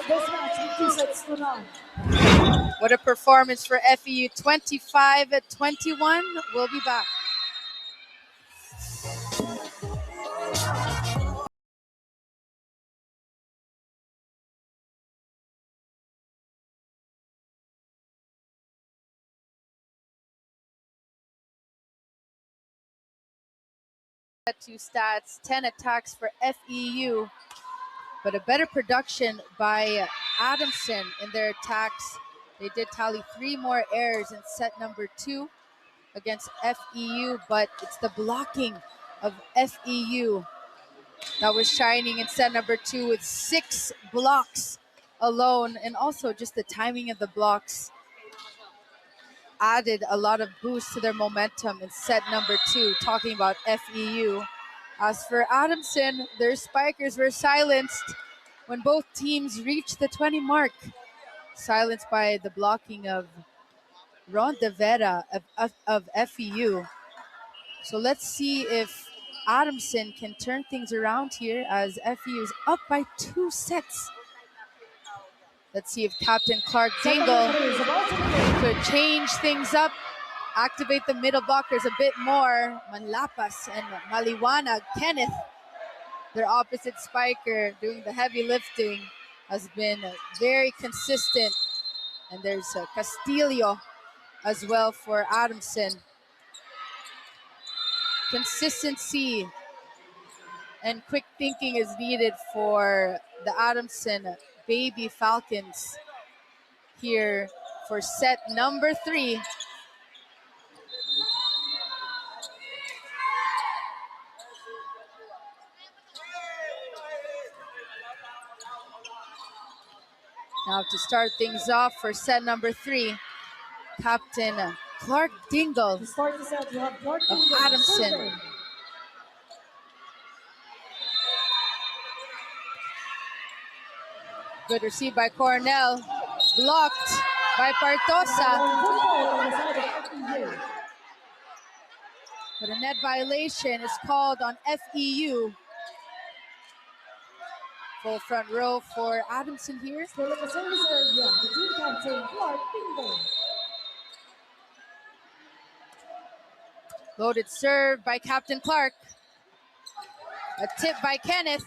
this match with 2 sets to none. What a performance for FEU, 25-21. We'll be back. Two stats, 10 attacks for FEU, but a better production by Adamson in their attacks. They did tally 3 more errors in set number 2 against FEU, but it's the blocking of FEU that was shining in set number 2 with 6 blocks alone, and also just the timing of the blocks added a lot of boost to their momentum in set number 2, talking about FEU. As for Adamson, their spikers were silenced when both teams reached the 20 mark, silenced by the blocking of Ron De Vera of FEU. So let's see if Adamson can turn things around here as FEU is up by 2 sets. Let's see if Captain Clark Dingle could change things up, activate the middle blockers a bit more. Manlapas and Maliwanag, Kenneth, their opposite spiker, doing the heavy lifting, has been very consistent. And there's Castillo as well for Adamson. Consistency and quick thinking is needed for the Adamson Baby Falcons here for set number 3. Now to start things off for set number 3, Captain Clark Dingle of Adamson. Good receive by Cornell, blocked by Partosa. But a net violation is called on FEU. Full front row for Adamson here. Loaded serve by Captain Clark. A tip by Kenneth.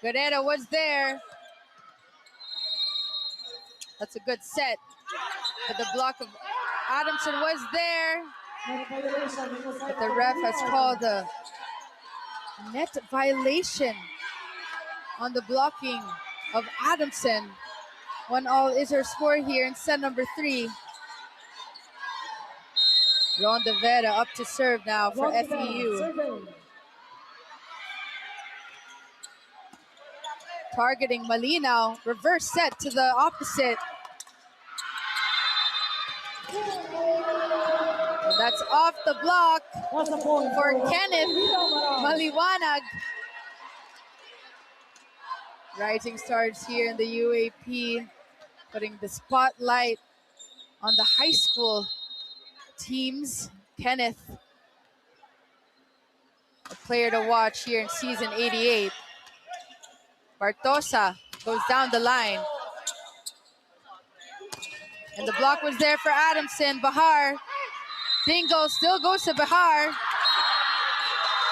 Guerrero was there. That's a good set. But the block of Adamson was there. But the ref has called a net violation on the blocking of Adamson. 1-1 is our score here in set number 3. Ron De Vera up to serve now for FEU. Targeting Malinaw, reverse set to the opposite. And that's off the block for Kenneth Maliwanag. Rising stars here in the UAP, putting the spotlight on the high school teams. Kenneth, a player to watch here in season 88. Bartosa goes down the line. And the block was there for Adamson. Bahar. Dingle still goes to Bahar.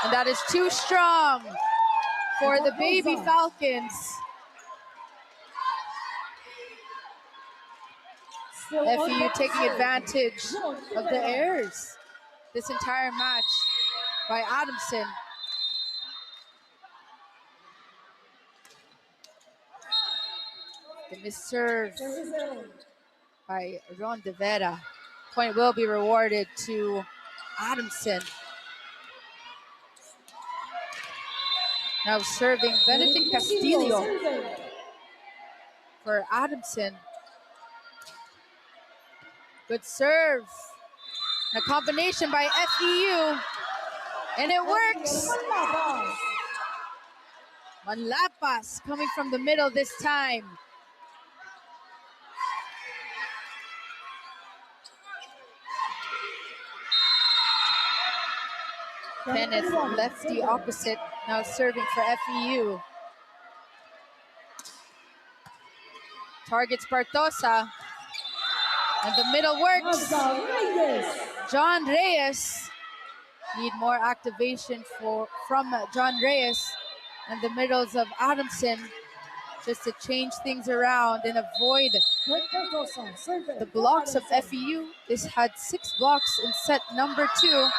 And that is too strong for the Baby Falcons. FEU taking advantage of the errors this entire match by Adamson. The misserve by Ron De Vera. Point will be rewarded to Adamson. Now serving Benedict Castillo for Adamson. Good serve. A combination by FEU. And it works. Manlapas coming from the middle this time. Kenneth lefty opposite, now serving for FEU. Targets Bartosa. And the middle works. John Reyes. Need more activation from John Reyes. And the middles of Adamson, just to change things around and avoid the blocks of FEU. This had 6 blocks in set number 2.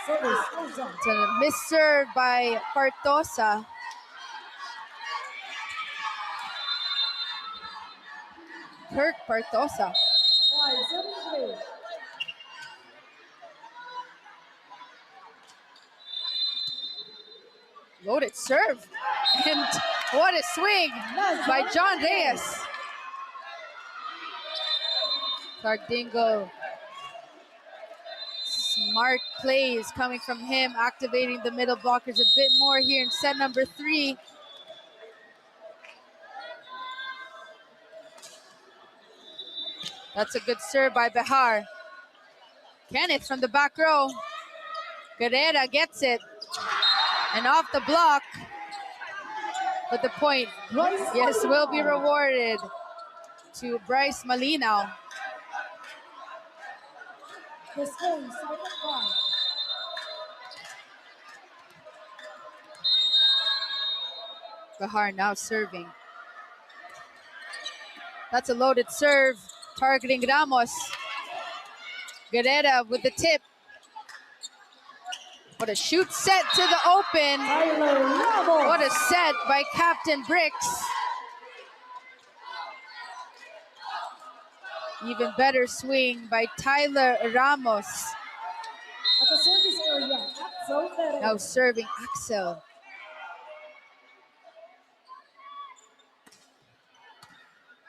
It's a misserve by Bartosa. Kirk Bartosa. Loaded serve. And what a swing by John Reyes. Cardingo. Smart plays coming from him, activating the middle blockers a bit more here in set number 3. That's a good serve by Behar. Kenneth from the back row. Guerrera gets it. And off the block. But the point, yes, will be rewarded to Bryce Malinaw. Behar now serving. That's a loaded serve, targeting Ramos. Guerrera with the tip. What a shoot set to the open. What a set by Captain Bricks. Even better swing by Tyler Ramos. At the service area, Axel. Now serving Axel.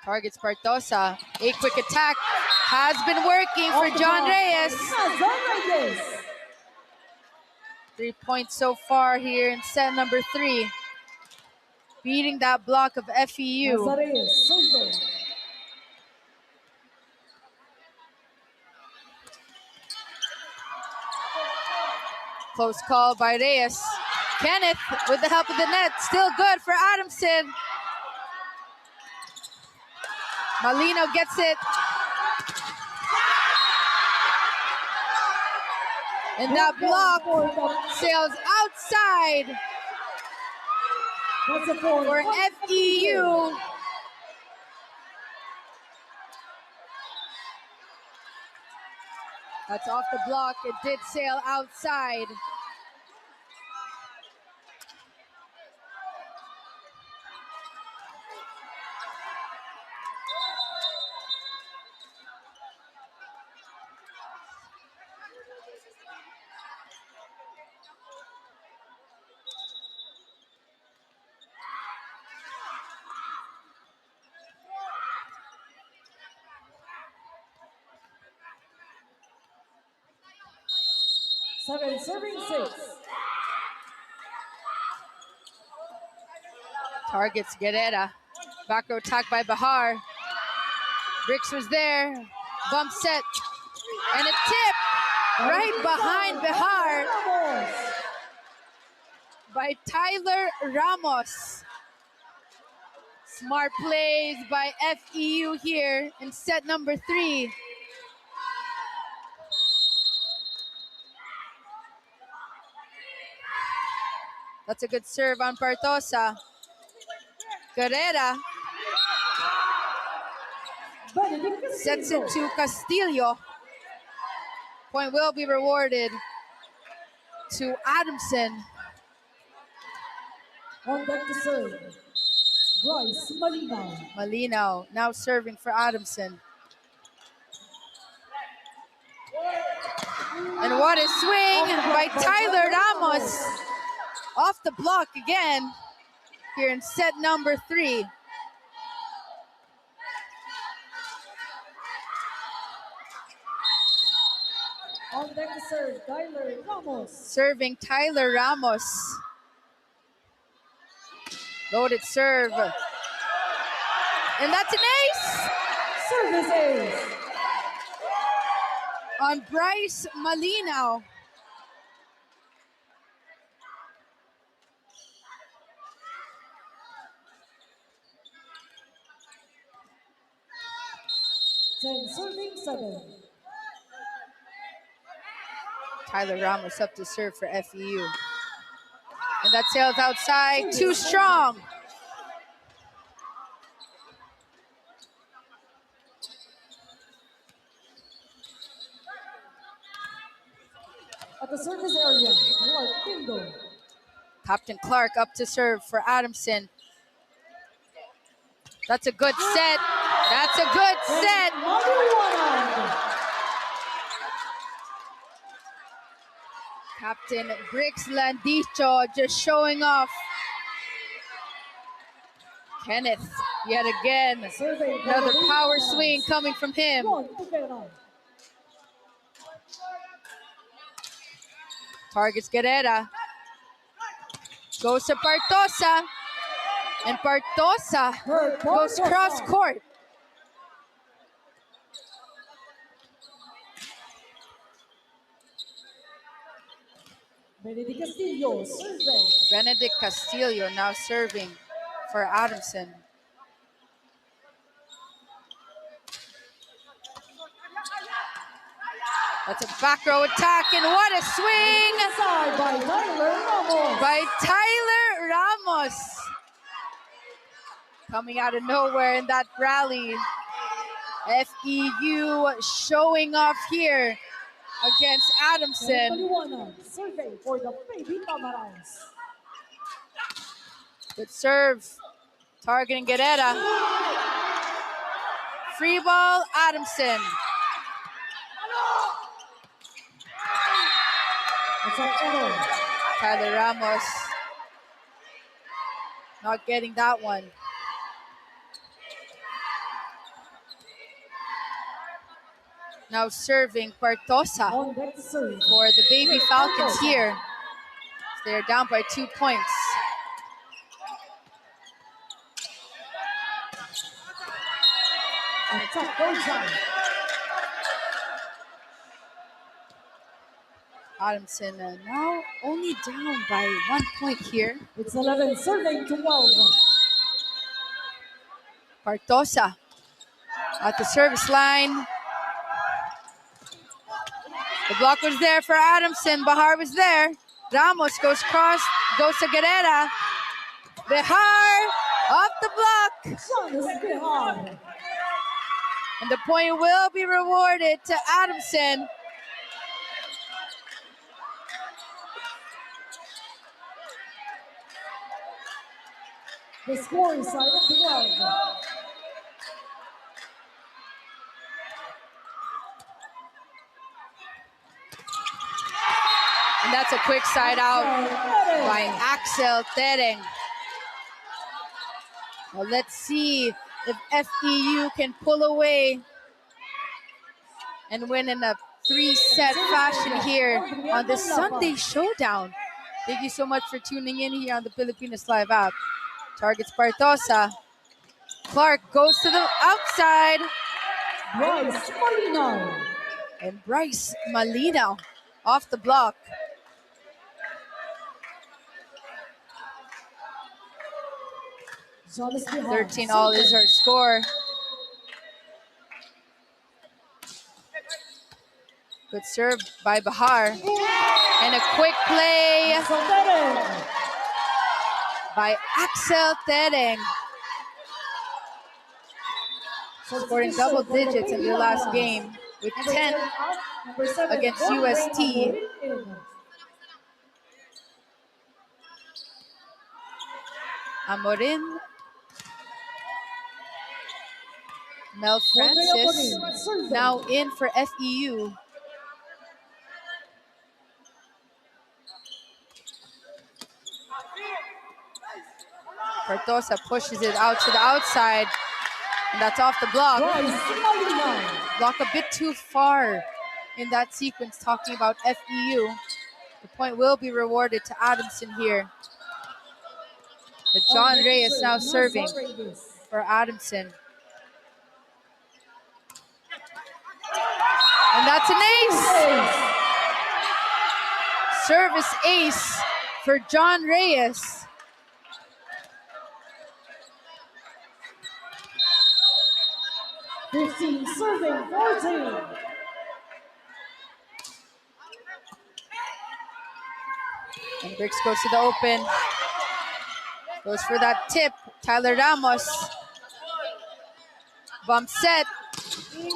Targets Bartosa. A quick attack has been working for John Reyes. 3 points so far here in set number 3. Beating that block of FEU. Close call by Reyes. Kenneth with the help of the net. Still good for Adamson. Malinaw gets it. And that block sails outside for FEU. That's off the block. It did sail outside. Serving 6. Targets Guerrera. Back row attack by Behar. Bricks was there. Bump set. And a tip right behind Behar by Tyler Ramos. Smart plays by FEU here in set number 3. That's a good serve on Bartosa. Guerrera sets it to Castillo. Point will be rewarded to Adamson. On deck to serve, Bryce Malinaw. Malinaw now serving for Adamson. And what a swing by Tyler Ramos. Off the block again here in set number 3. On deck to serve, Tyler Ramos. Serving Tyler Ramos. Loaded serve. And that's an ace! Service ace. On Bryce Malinaw. 10 serving 7. Tyler Ramos up to serve for FEU. And that sails outside, too strong. At the service area, Clark Pindo. Captain Clark up to serve for Adamson. That's a good set. That's a good set. Captain Briggs Landicho just showing off. Kenneth, yet again, another power swing coming from him. Targets Guerrera. Goes to Partosa. And Partosa goes cross court. Benedict Castillo serving. Benedict Castillo now serving for Adamson. That's a back row attack, and what a swing by Tyler Ramos. Coming out of nowhere in that rally. FEU showing off here against Adamson. Serving for the Baby Tamarans. Good serve, targeting Guerrera. Free ball, Adamson. Tyler Ramos not getting that one. Now serving Partosa for the Baby Falcons here. They're down by 2 points. Adamson now only down by 1 point here. It's 11 serving to 12. Partosa at the service line. The block was there for Adamson. Bahar was there. Ramos goes cross, goes to Guerrera. Bahar off the block. And the point will be rewarded to Adamson. The score is 12. And that's a quick side out by Axel Tereng. Well, let's see if FEU can pull away and win in a 3-set fashion here on the Sunday Showdown. Thank you so much for tuning in here on the Pilipinas Live app. Targets Partosa. Clark goes to the outside. Bryce Malinaw. And Bryce Malinaw off the block. 13 all is her score. Good serve by Bahar. And a quick play by Axel Tereng. Scoring double digits in their last game with 10 against UST. Amorin. Mel Francis now in for FEU. Partosa pushes it out to the outside, and that's off the block. Block a bit too far in that sequence, talking about FEU. The point will be rewarded to Adamson here. But John Reyes now serving for Adamson. And that's an ace! Service ace for John Reyes. 15, serving 14. And Bricks goes to the open. Goes for that tip. Tyler Ramos. Bump set.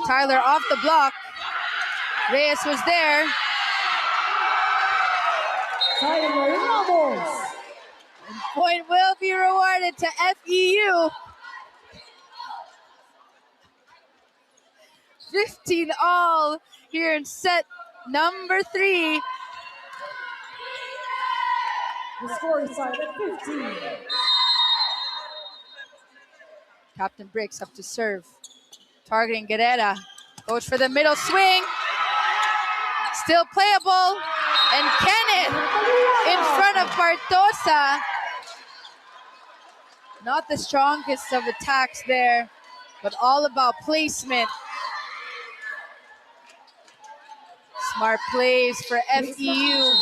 Tyler off the block. Reyes was there. Tyler Ramos. Point will be rewarded to FEU. 15 all here in set number 3. The score is tied at 15. Captain Bricks up to serve. Targeting Guerrera. Goes for the middle swing. Still playable. And Kenneth in front of Bartosa. Not the strongest of attacks there, but all about placement. Smart plays for FEU.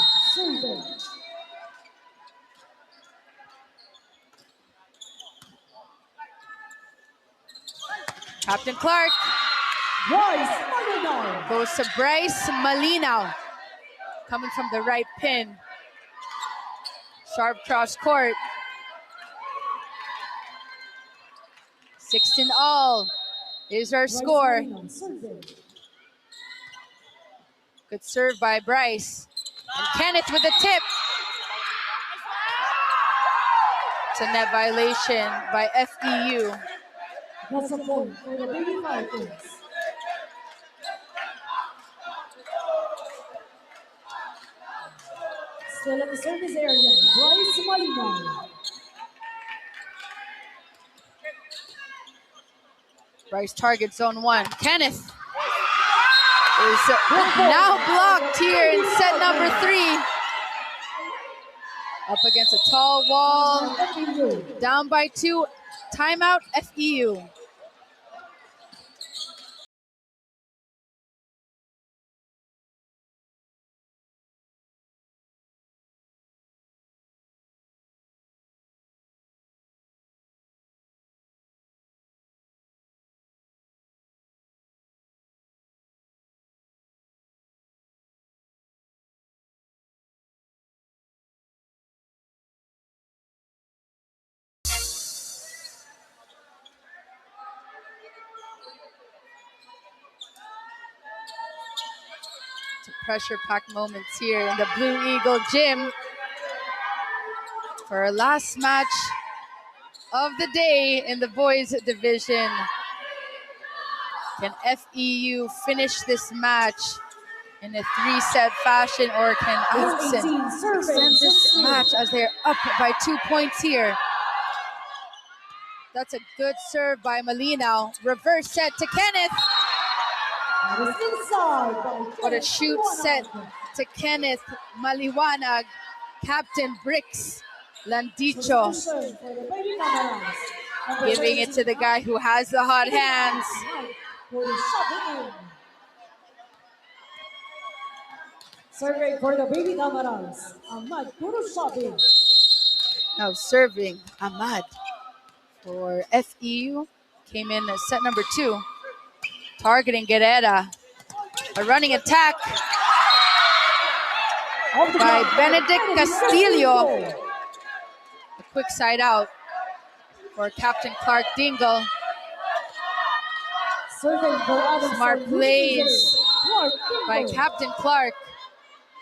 Captain Clark goes to Bryce Malinaw. Coming from the right pin. Sharp cross court. 16 all is our score. Good serve by Bryce. And Kenneth with the tip. It's a net violation by FEU. That's a point for the BVB. Still in the service area, Bryce Malinaw. Bryce targets zone 1. Kenneth is now blocked here in set number 3. Up against a tall wall. Down by 2. Timeout FEU. Pressure-packed moments here in the Blue Eagle Gym for our last match of the day in the boys division. Can FEU finish this match in a 3-set fashion, or can Adamson extend this match as they're up by 2 points here? That's a good serve by Malinaw. Reverse set to Kenneth. What a shoot set to Kenneth Maliwanag. Captain Bricks Landicho giving it to the guy who has the hot hands. Serving for the Baby Camarals, Ahmad Kurushabi. Now serving Ahmad for FEU. Came in at set number 2. Targeting Guerrera. A running attack by Benedict Castillo. A quick side out for Captain Clark Dingle. Smart plays by Captain Clark.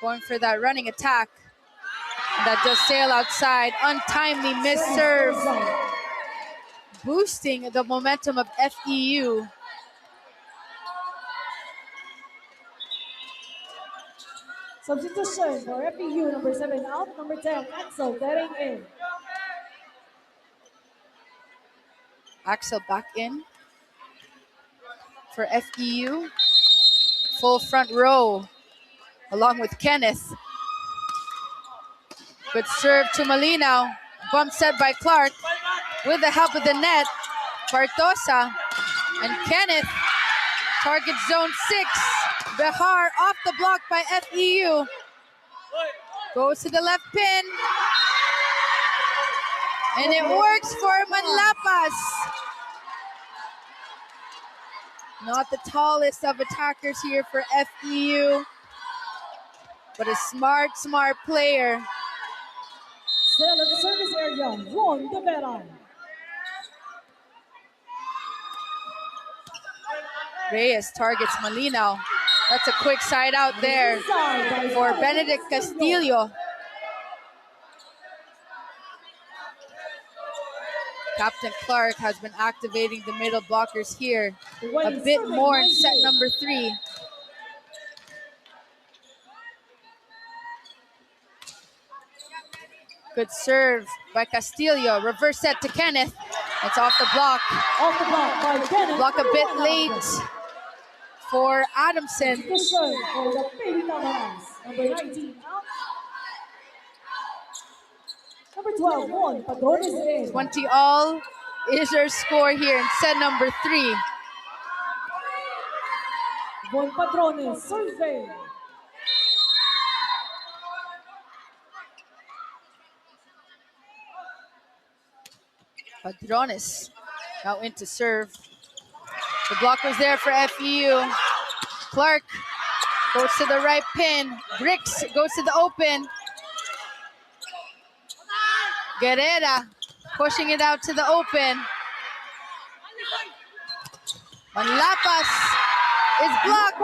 Going for that running attack. And that does sail outside. Untimely missed serve. Boosting the momentum of FEU. Substitution for FEU, number 7 out, number 10, Axel getting in. Axel back in for FEU. Full front row along with Kenneth. Good serve to Malinaw. Bump set by Clark with the help of the net. Bartosa and Kenneth target zone 6. Behar off the block by FEU. Goes to the left pin. And it works for Manlapas. Not the tallest of attackers here for FEU, but a smart player. Still in the service area, Ron De Vera. Reyes targets Malinaw. That's a quick side out there for Benedict Castillo. Captain Clark has been activating the middle blockers here a bit more in set number 3. Good serve by Castillo. Reverse set to Kenneth. It's off the block. Off the block by Kenneth. Block a bit late for Adamson. Good serve for the Baby Tamaras. Number 19 out. Number 12, Juan Padrones in. 20 all is our score here in set number 3. Juan Padrones, survey. Padrones now into serve. The block was there for FEU. Clark goes to the right pin. Bricks goes to the open. Guerrera pushing it out to the open. Manlapas is blocked.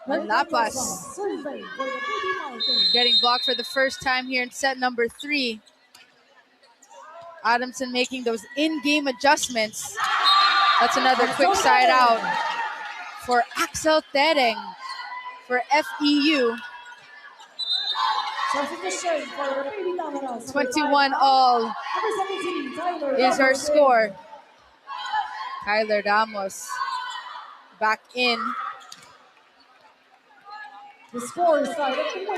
Manlapas getting blocked for the first time here in set number 3. Adamson making those in-game adjustments. That's another quick side out for Axel Tereng for FEU. 21 all is our score. Kyler Ramos back in. The score is tied at 21.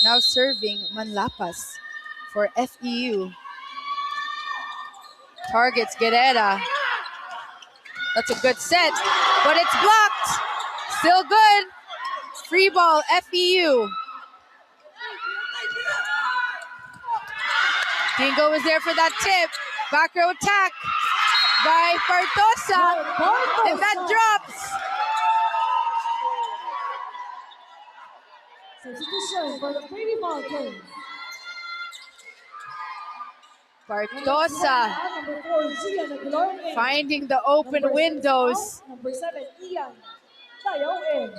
Now serving Manlapas for FEU. Targets Guerrera. That's a good set, but it's blocked. Still good. Free ball, FEU. Dingo was there for that tip. Back row attack by Partosa. And that drops. Substitution for the Baby Falcons. Partosa Number 4, Gian Aguilar in. finding the open Number 6 windows. out. Number 7, Ian Tayo in.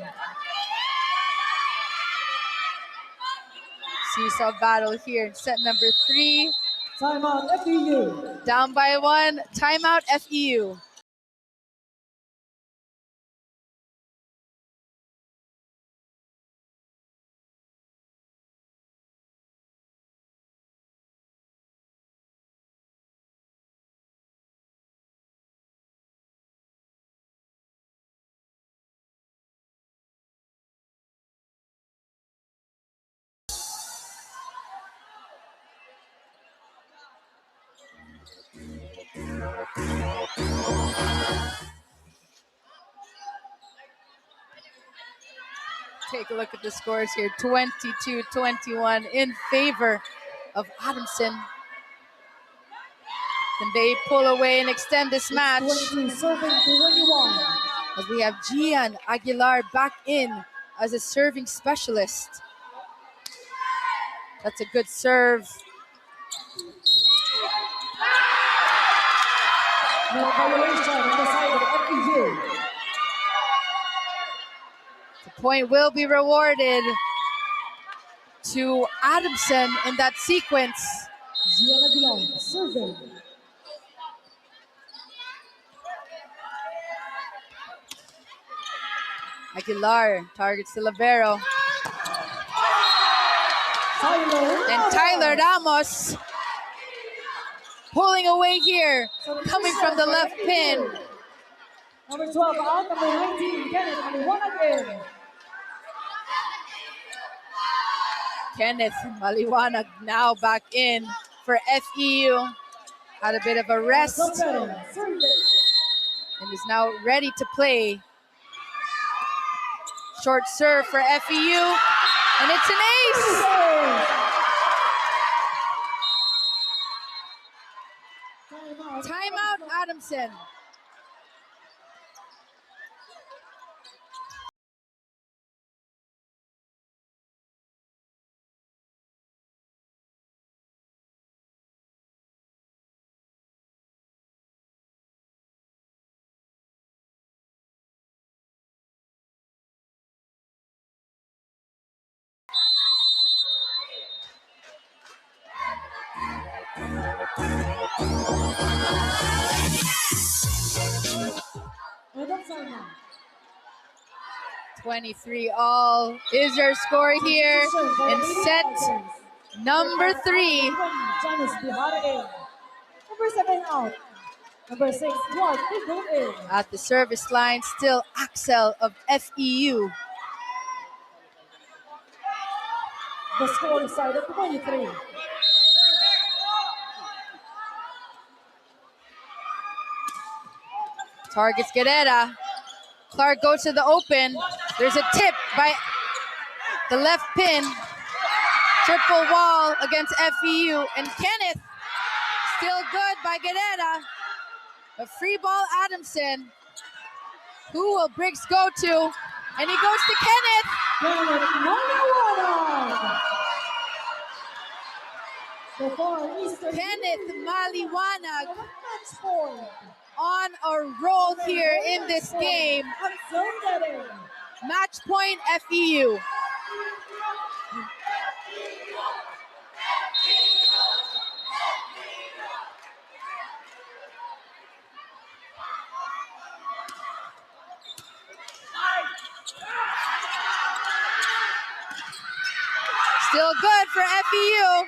Seesaw battle here in set number 3. Timeout FEU. Down by 1. Timeout FEU. Take a look at the scores here. 22-21 in favor of Adamson. Can they pull away and extend this match? 22 serving 21. As we have Gian Aguilar back in as a serving specialist. That's a good serve. No violation on the side of FEU. The point will be rewarded to Adamson in that sequence. Gian Aguilar serving. Aguilar targets the libero. And Tyler Ramos pulling away here, coming from the left pin. Number 12 out, number 19, Kenneth Maliwanag in. Kenneth Maliwanag now back in for FEU. Had a bit of a rest and is now ready to play. Short serve for FEU, and it's an ace. Timeout, Adamson. Adam Salman. 23-all is our score here in set number 3. Janice Bihar in. Number 7 out. Number 6, Clark Tingle in. At the service line, still Axel of FEU. The score is side of 23. Targets Guerrera. Clark goes to the open. There's a tip by the left pin. Triple wall against FEU. And Kenneth, still good by Guerrera. A free ball, Adamson. Who will Briggs go to? And he goes to Kenneth. Kenneth Maliwanag. The Far Eastern Kenneth Maliwanag match point. on a roll here in this game. Match point FEU. Still good for FEU.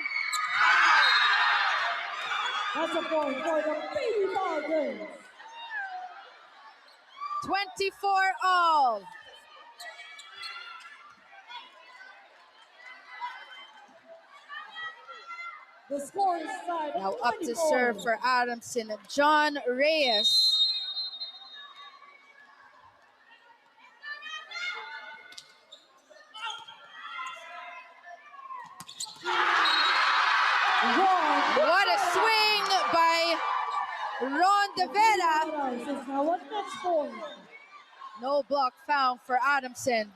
That's a point for the Baby Tigers. 24-all. The score is tied. Now up to serve for Adamson, John Reyes. What a swing by Ron De Vera. No block found for Adamson.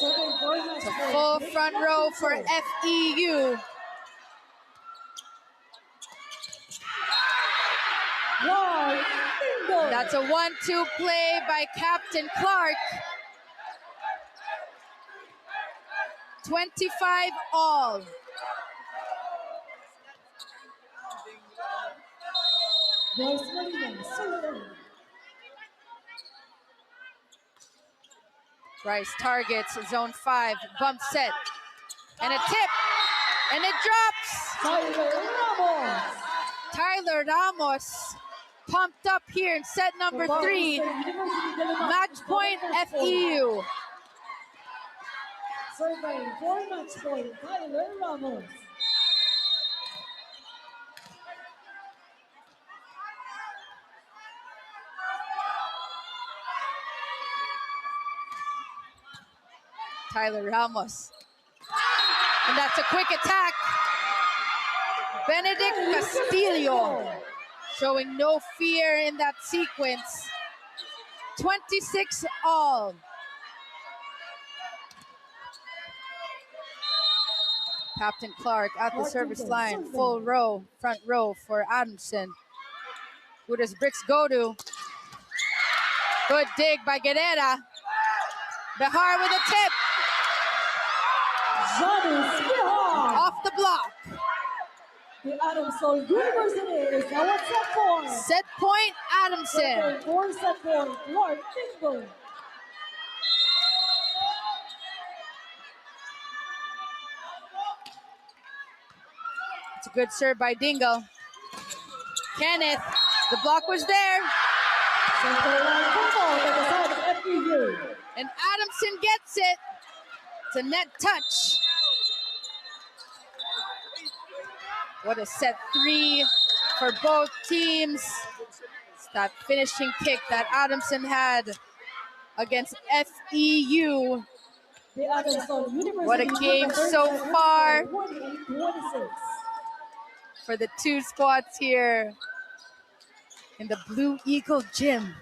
It's a full front row for FEU. That's a 1-2 play by Captain Clark. 25-all. Bryce targets zone 5, bump set, and a tip, and it drops. Tyler Ramos pumped up here in set number 3. Match point FEU. Surveying for match point, Tyler Ramos. Tyler Ramos. And that's a quick attack. Benedict Castillo showing no fear in that sequence. 26-all. Captain Clark at the service line, full row, front row for Adamson. Who does Briggs go to? Good dig by Guerrera. Behar with a tip. Off the block. The Adamson University is now at set point. Set point, Adamson. For set point, Clark Tingle. It's a good serve by Dingle. Kenneth, the block was there. And Adamson gets it. It's a net touch. What a set 3 for both teams. That finishing kick that Adamson had against FEU. The Adamson University What a game with the third so set far. score, 28-26. For the two squads here in the Blue Eagle Gym.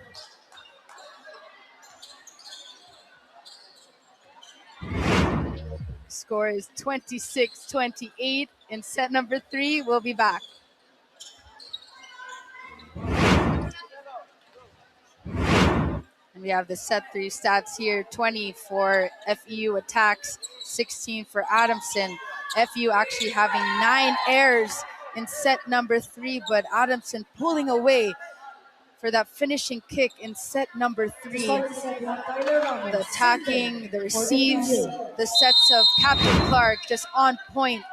Score is 26-28 in set number 3. We'll be back. And we have the set 3 stats here. 20 for FEU attacks, 16 for Adamson. FEU actually having 9 errors in set number 3, but Adamson pulling away for that finishing kick in set number 3. The attacking, the receives, the sets of Captain Clark just on point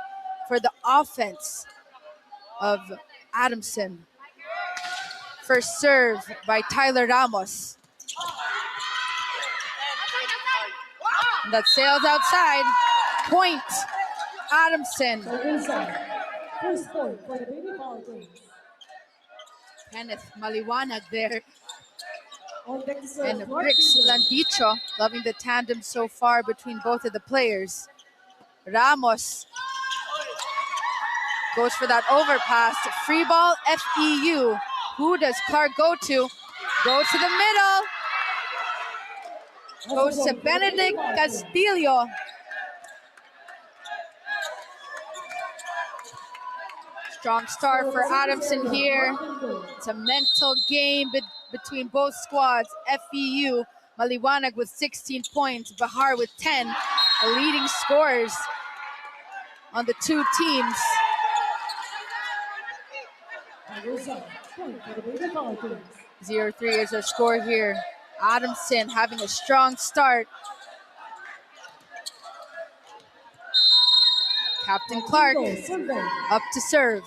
for the offense of Adamson. First serve by Tyler Ramos. And that sails outside. Point, Adamson. First point for the BVB. Kenneth Maliwanag there. On deck to serve, And Clark Bricks Eagle. Landicho, loving the tandem so far between both of the players. Ramos goes for that overpass. Free ball, FEU. Who does Clark go to? Goes to the middle. Goes to Benedict Castillo. Strong start for Adamson here. It's a mental game between both squads. FEU, Maliwanag with 16 points, Bahar with 10. The leading scorers on the two teams. 0-3 is our score here. Adamson having a strong start. Captain Clark up to serve.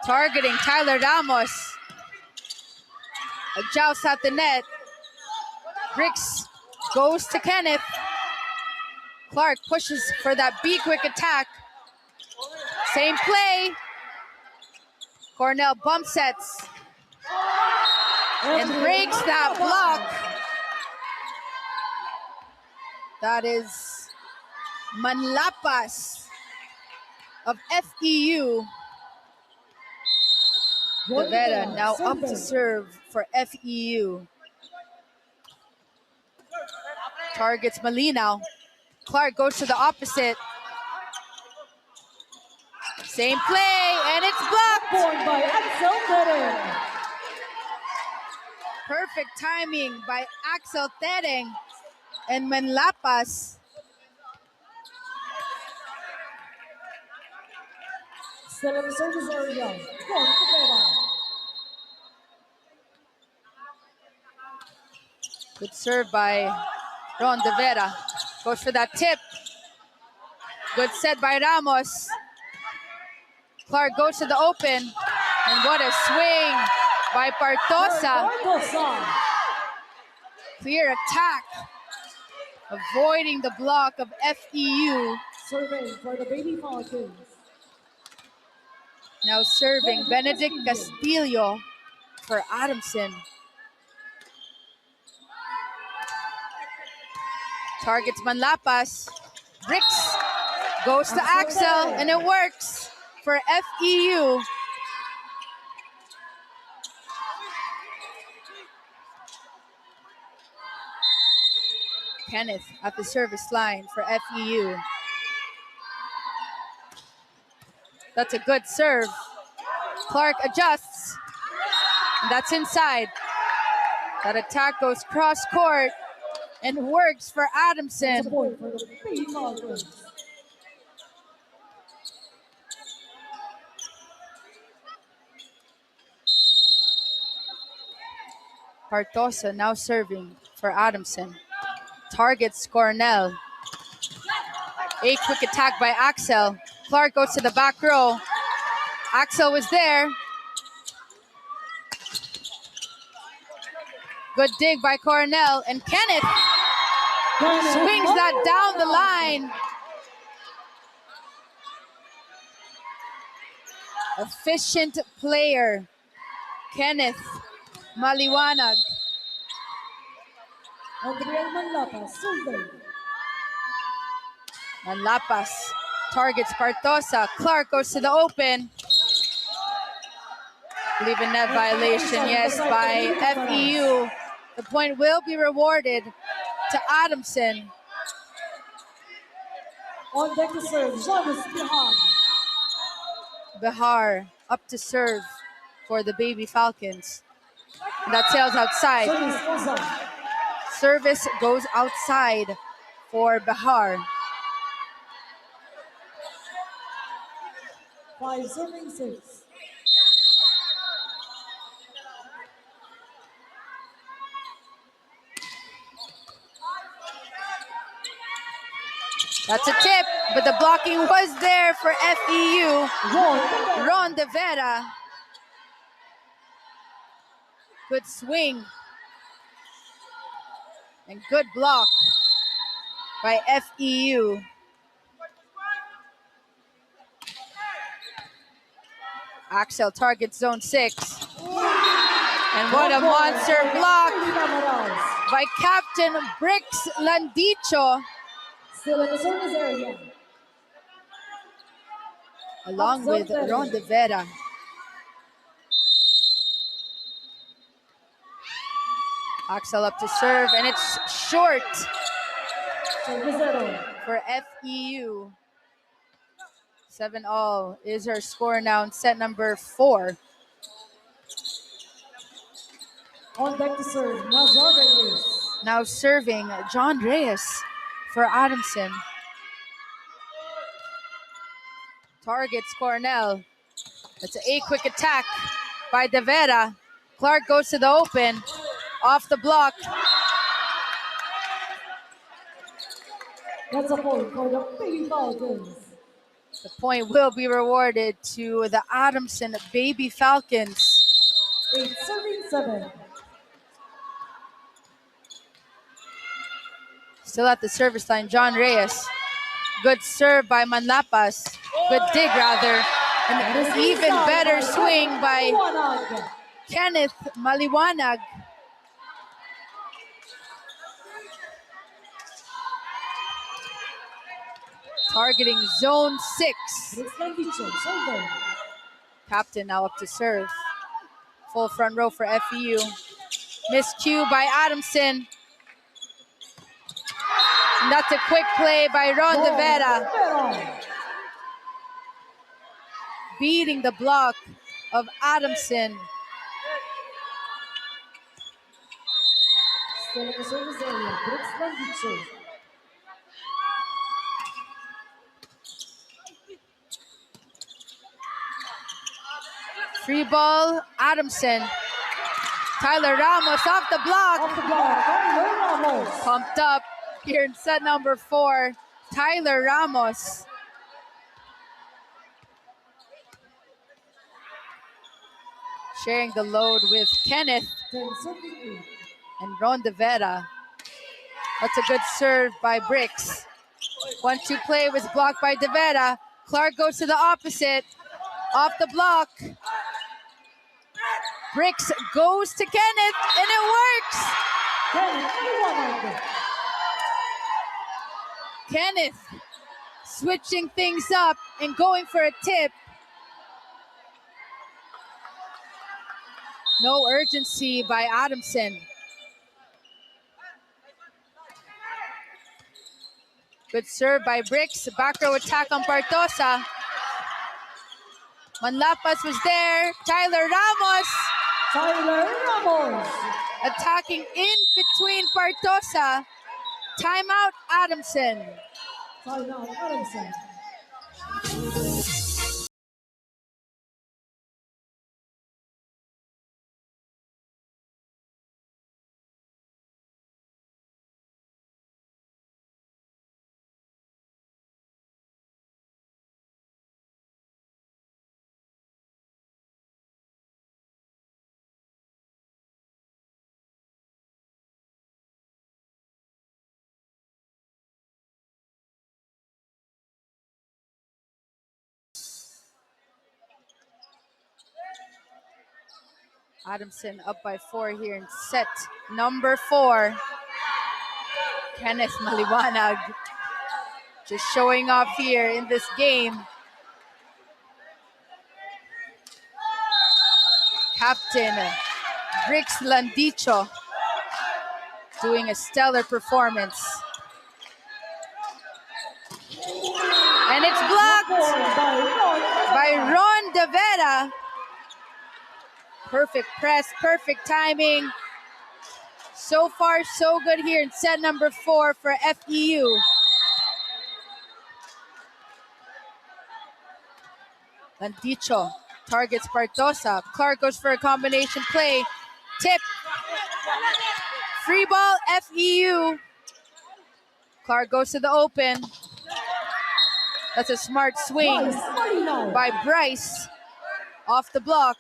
Targeting Tyler Ramos. A joust at the net. Bricks goes to Kenneth. Clark pushes for that B-quick attack. Same play. Cornell bump sets. And breaks that block. That is Manlapas of FEU. Rivera now up to serve for FEU. Targets Malinaw. Clark goes to the opposite. Same play, and it's blocked. By Axel Tereng. Perfect timing by Axel Tereng and Manlapas. Still in the service area. Good serve by Ron De Vera. Goes for that tip. Good set by Ramos. Clark goes to the open. And what a swing by Partosa. Clear attack. Avoiding the block of FEU. Serving for the Baby Falcons. Now serving Benedict Castillo for Adamson. Targets Manlapas. Bricks goes to Axel, and it works for FEU. Kenneth at the service line for FEU. That's a good serve. Clark adjusts. And that's inside. That attack goes cross court and works for Adamson. Partosa now serving for Adamson. Targets Cornell. A quick attack by Axel. Clark goes to the back row. Axel was there. Good dig by Cornell, and Kenneth swings that down the line. Efficient player. Kenneth Maliwanag. Adriel Manlapa, serving. Manlapas targets Partosa. Clark goes to the open. Leave a net violation, yes, by FEU. The point will be rewarded to Adamson. On deck to serve, Jonas Bihar. Bihar up to serve for the Baby Falcons. And that sails outside. Service Ozan. Service goes outside for Bihar. 5 serving 6. That's a tip, but the blocking was there for FEU. Ron De Vera. Good swing. And good block by FEU. Axel targets zone 6. And what a monster block by Captain Brix Landicho. Still in the service area. Along with Ron De Vera. Axel up to serve, and it's short for FEU. 7-all is her score now in set number 4. On deck to serve, Nazar Reyes. Now serving John Reyes for Adamson. Targets Cornell. That's a quick attack by De Vera. Clark goes to the open. Off the block. That's a point for the Baby Falcons. The point will be rewarded to the Adamson Baby Falcons. 8 serving 7. Still at the service line, John Reyes. Good serve by Manlapas. Good dig, rather. An even better swing by Kenneth Maliwanag. Targeting zone 6. Captain now up to serve. Full front row for FEU. Miscue by Adamson. And that's a quick play by Ron De Vera. Beating the block of Adamson. Still in the service area, Brooks Landicho. Free ball, Adamson. Tyler Ramos off the block. Off the block, Tyler Ramos. Pumped up here in set number 4. Tyler Ramos. Sharing the load with Kenneth 10-78. and Ron De Vera. That's a good serve by Brix. 1-2 play was blocked by De Vera. Clark goes to the opposite. Off the block. Brix goes to Kenneth, and it works! Kenneth switching things up and going for a tip. No urgency by Adamson. Good serve by Brix. Back row attack on Partosa. Manlapas was there. Tyler Ramos attacking in between Partosa. Timeout, Adamson. Timeout, Adamson. Adamson up by 4 here in set number 4. Kenneth Maliwanag just showing off here in this game. Captain Brix Landicho doing a stellar performance. And it's blocked by Ron De Vera. Perfect press, perfect timing. So far, so good here in set number 4 for FEU. Landicho targets Bartosa. Clark goes for a combination play. Tip. Free ball, FEU. Clark goes to the open. That's a smart swing by Bryce off the block.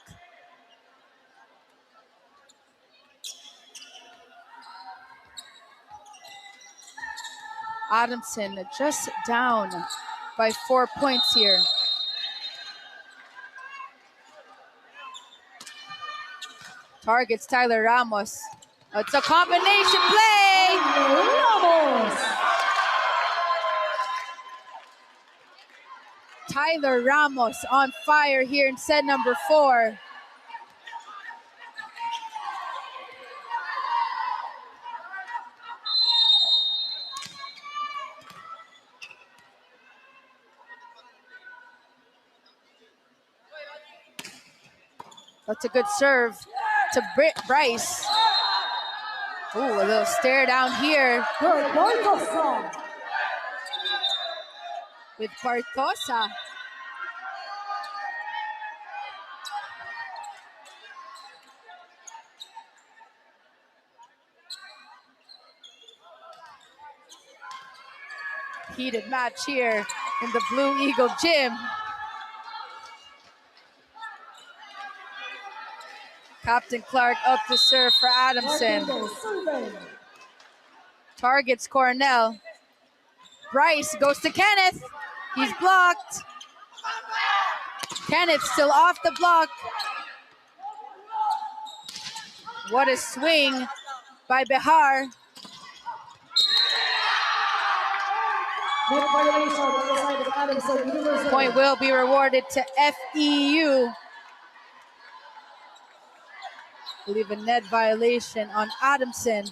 Adamson just down by 4 points here. Targets Tyler Ramos. It's a combination play. Tyler Ramos on fire here in set number 4. That's a good serve to Bryce. Ooh, a little stare down here with Bartosa. Heated match here in the Blue Eagle gym. Captain Clark up to serve for Adamson. Targets Cornell. Bryce goes to Kenneth. He's blocked. Kenneth still off the block. What a swing by Behar. Point will be rewarded to FEU. I believe a net violation on Adamson.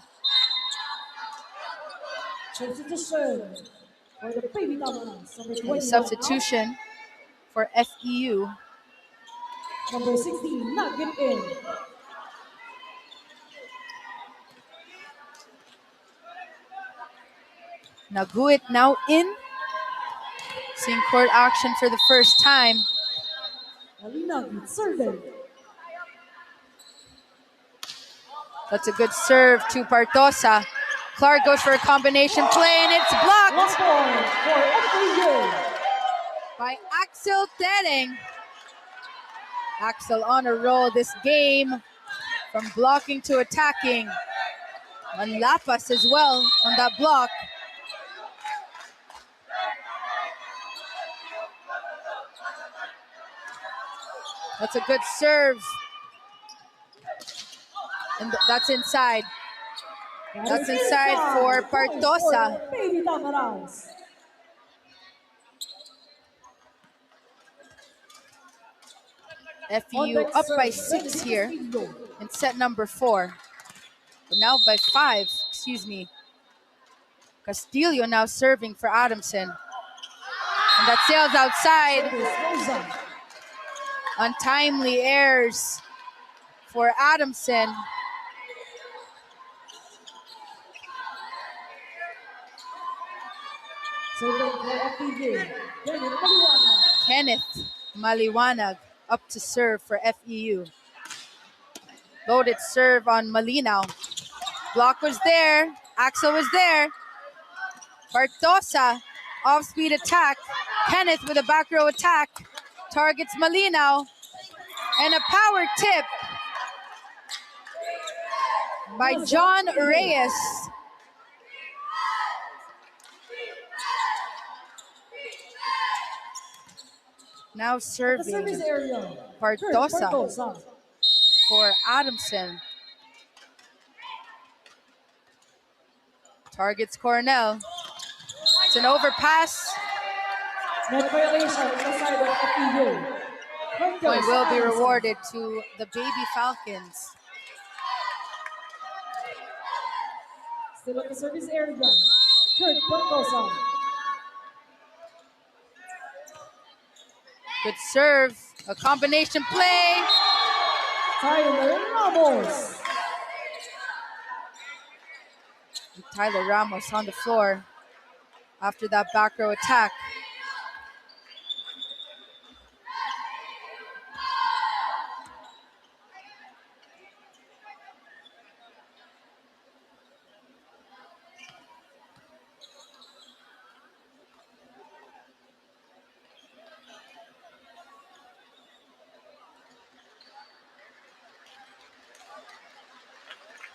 Substitution for FEU. Number 16, not get in. Naguit now in. Seeing court action for the first time. That's a good serve to Bartosa. Clark goes for a combination play and it's blocked by Axel Tering. Axel on a roll this game from blocking to attacking. Manlapas as well on that block. That's a good serve. And that's inside. That's inside for Bartosa. FEU up by 6 here in set number 4. But now by 5, excuse me. Castillo now serving for Adamson. And that sails outside. Untimely errors for Adamson. Kenneth Maliwanag up to serve for FEU. Loaded serve on Malinaw. Block was there. Axel was there. Bartosa, off-speed attack. Kenneth with a back row attack. Targets Malinaw. And a power tip by John Reyes. Now serving Bartosa. for Adamson. Targets Cornell. It's an overpass. Net violation on the side of FEU. Point will be rewarded to the Baby Falcons. Still at the service area. Kurt Portosa. Good serve. A combination play. Tyler Ramos. Tyler Ramos on the floor after that back row attack.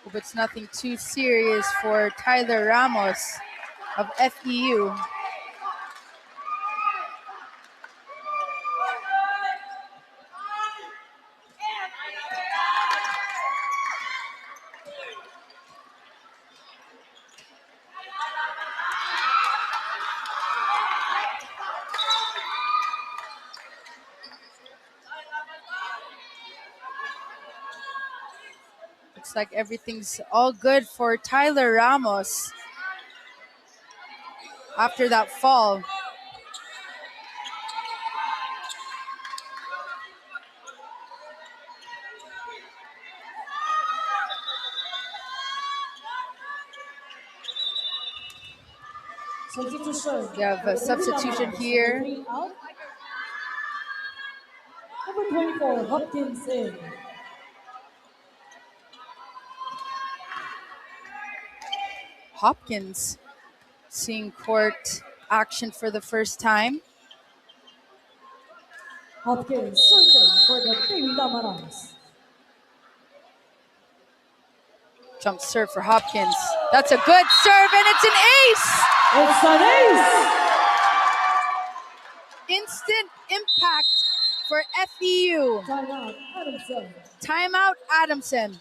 Hope it's nothing too serious for Tyler Ramos of FEU. Looks like everything's all good for Tyler Ramos after that fall. Substitution. We have a substitution here. Number 24, Hopkins in. Hopkins seeing court action for the first time. Hopkins serving for the Baby Lamarans. Jump serve for Hopkins. That's a good serve, and it's an ace! It's an ace! Instant impact for FEU. Timeout, Adamson. Timeout, Adamson.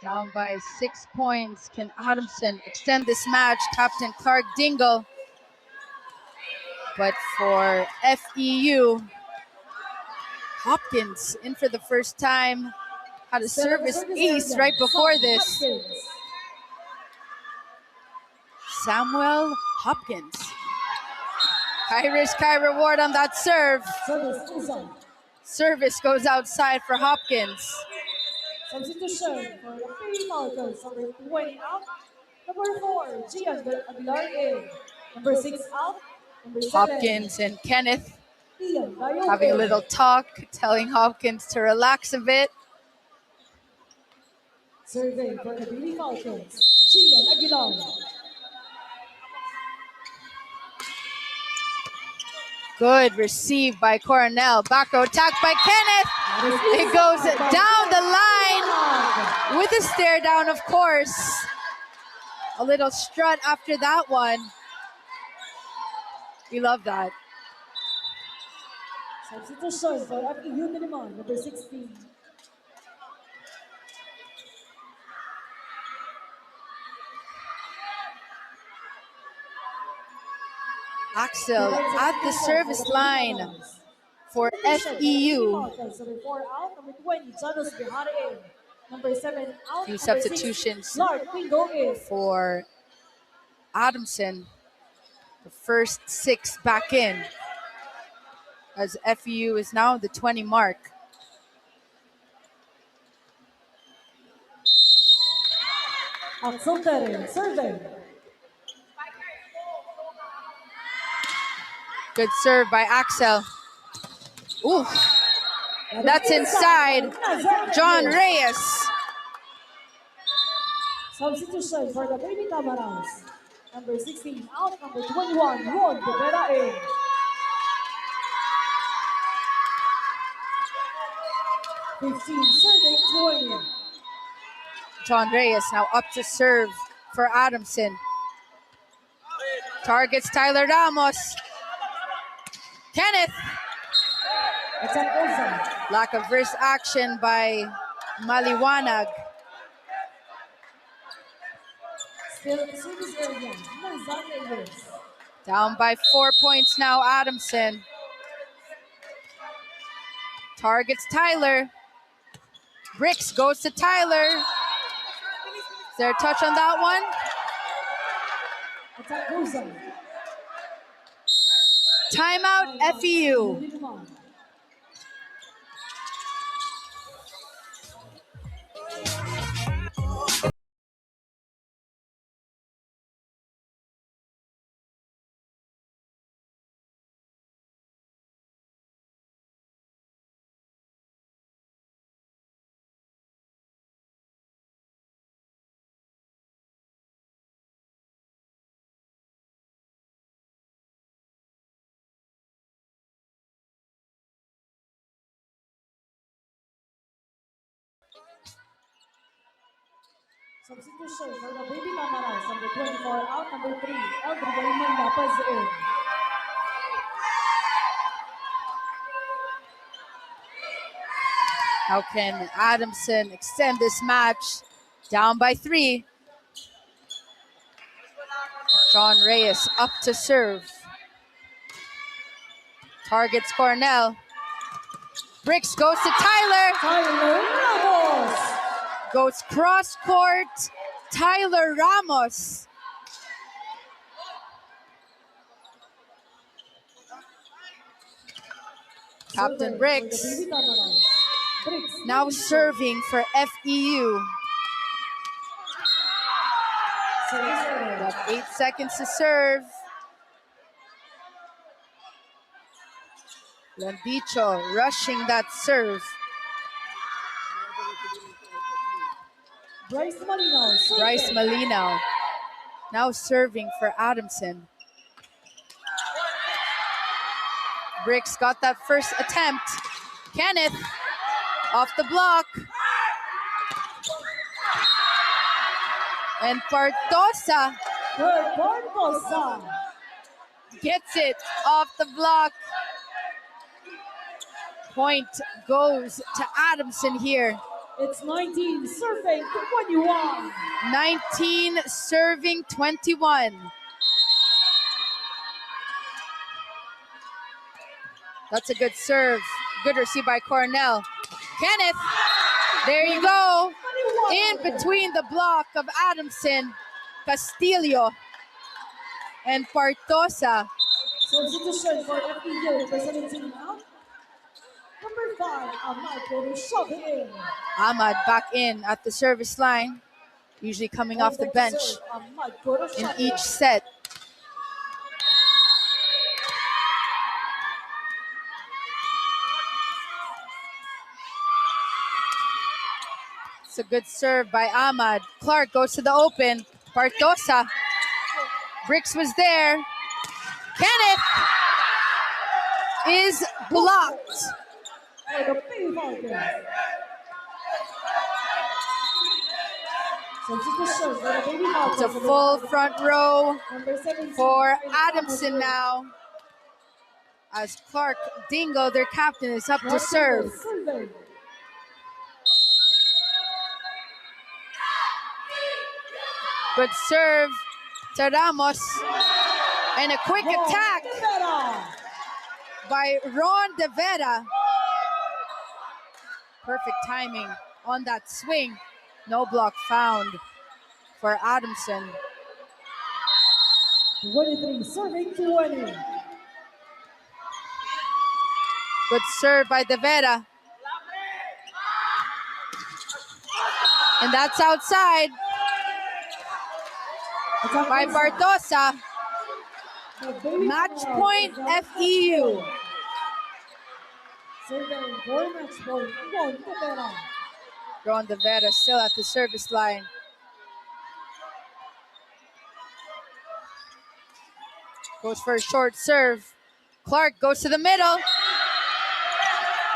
Down by 6 points. Can Adamson extend this match? Captain Clark Dingle. But for FEU, Hopkins in for the first time. Had a service ace right before this. Samuel Hopkins. High risk, high reward on that serve. Service goes outside for Hopkins. Substitution for the Baby Falcons. Number 20 out. Number 4, Gian Aguilar in. Number 6 out. Number 7, Hopkins and Kenneth Ian Bayo having a in. little talk, telling Hopkins to relax a bit. Serving for the Baby Falcons. Gian Aguilar. Good receive by Cornell. Back row attack by Kenneth. It goes down the line with a stare down, of course. A little strut after that one. We love that. Substitution for FEU Minimum, number 16. Axel at the service line for FEU. Number 4 out. Number 20, Janos Bihara in. Number 7 out. Few Number 6, substitutions Lord Pingo in. for Adamson. The first 6 back in, as FEU is now the 20 mark. Axel Terry, serving. Good serve by Axel. Ooh, That's inside. John Reyes. Substitution for the Baby Camaras. Number 16 out, number 21, Ron Rivera in. Serving 20. John Reyes now up to serve for Adamson. Targets Tyler Ramos. Kenneth. Lack of wrist action by Maliwanag. Still in the service area, Manzanillos. Down by 4 points now, Adamson. Targets Tyler. Bricks goes to Tyler. Is there a touch on that one? Timeout, FEU. Substitution for the Baby Camaras. Number 24 out, number 3, Eldred Raymond Lapaz in. How can Adamson extend this match? Down by 3. John Reyes up to serve. Targets Cornell. Bricks goes to Tyler. Tyler Ramos. Goes cross court. Tyler Ramos. Captain Bricks now serving for FEU. Got 8 seconds to serve. Landicho rushing that serve. Bryce Malinaw now serving for Adamson. Bricks got that first attempt. Kenneth off the block. And Partosa gets it off the block. Point goes to Adamson here. It's 19 serving 21. 19 serving 21. That's a good serve. Good receive by Cornell. Kenneth, there you go. In between the block of Adamson, Castillo, and Partosa. Substitution for FEU, number 17 out. Number 5, Ahmad will shove it in. Ahmad back in at the service line, usually coming off the bench in each set. It's a good serve by Ahmad. Clark goes to the open. Partosa. Bricks was there. Kenneth is blocked. It's a full front row for Adamson now. As Clark Dingo, their captain, is up to serve. Good serve to Ramos. And a quick attack by Ron De Vera. Perfect timing on that swing. No block found for Adamson. 23 serving 20. Good serve by De Vera. And that's outside by Partosa. Match point FEU. Serving for match point, Ron Tavera. Ron Devera still at the service line. Goes for a short serve. Clark goes to the middle.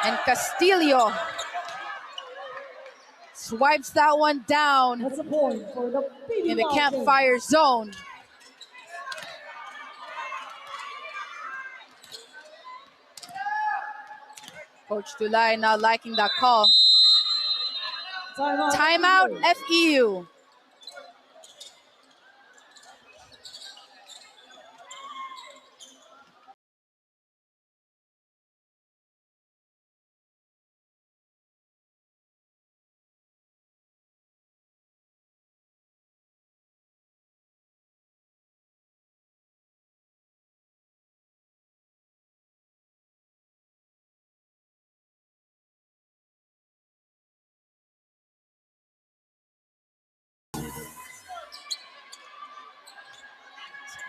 And Castillo swipes that one down That's a point for the BVB in the Falcons. campfire zone. Coach Dulay not liking that call. Timeout FEU.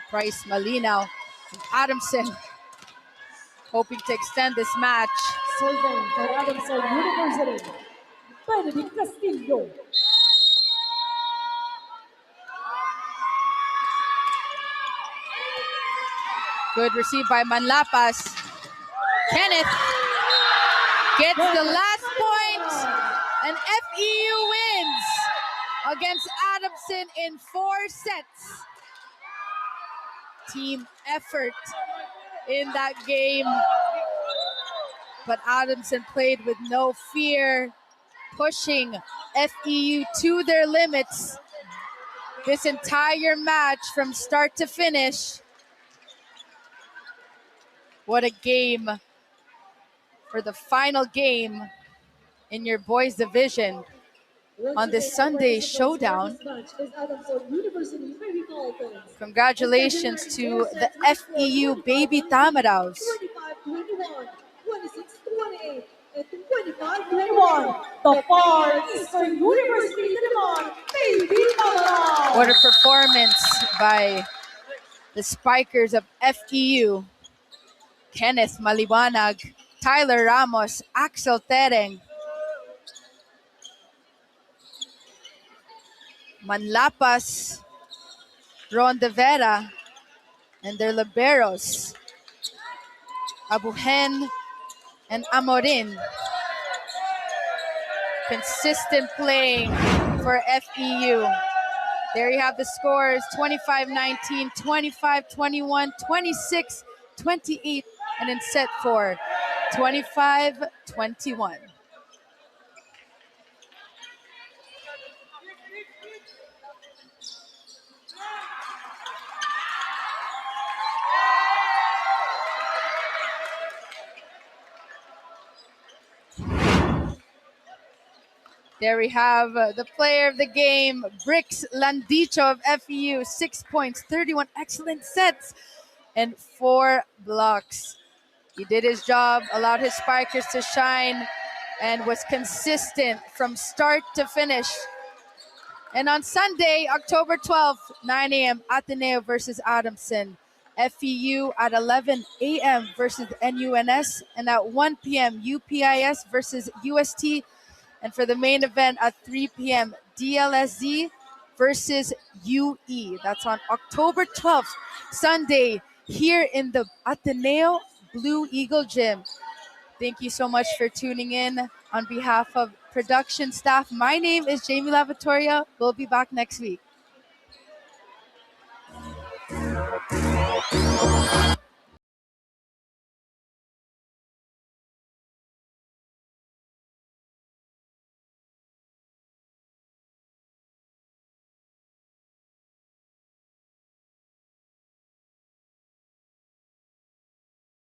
Bryce Malinaw and Adamson hoping to extend this match. Serving for Adamson University, Benedict Castillo. Good receive by Manlapas. Kenneth gets the last point, and FEU wins against Adamson in 4 sets. Team effort in that game, but Adamson played with no fear, pushing FEU to their limits this entire match from start to finish. What a game for the final game in your boys division on this Sunday showdown. Congratulations to the FEU Baby Tamaraws. 25-21, 26-28, and 25-21. The Far Eastern University Limon, Baby Tamaraws. What a performance by the spikers of FEU. Kenneth Maliwanag, Tyler Ramos, Axel Tereng, Manlapas, Ron De Vera, and their liberos, Abuhen and Amorin. Consistent playing for FEU. There you have the scores, 25-19, 25-21, 26-28, and in set 4, 25-21. There we have the player of the game, Brix Landicho of FEU, 6 points, 31 excellent sets, and 4 blocks. He did his job, allowed his spikers to shine, and was consistent from start to finish. And on Sunday, October 12th, 9 a.m., Ateneo versus Adamson. FEU at 11 a.m. versus NUNS, and at 1 p.m., UPIS versus UST. And for the main event at 3 p.m., DLSZ versus UE. That's on October 12th, Sunday, here in the Ateneo Blue Eagle Gym. Thank you so much for tuning in. On behalf of production staff, my name is Jamie Lavatoria. We'll be back next week.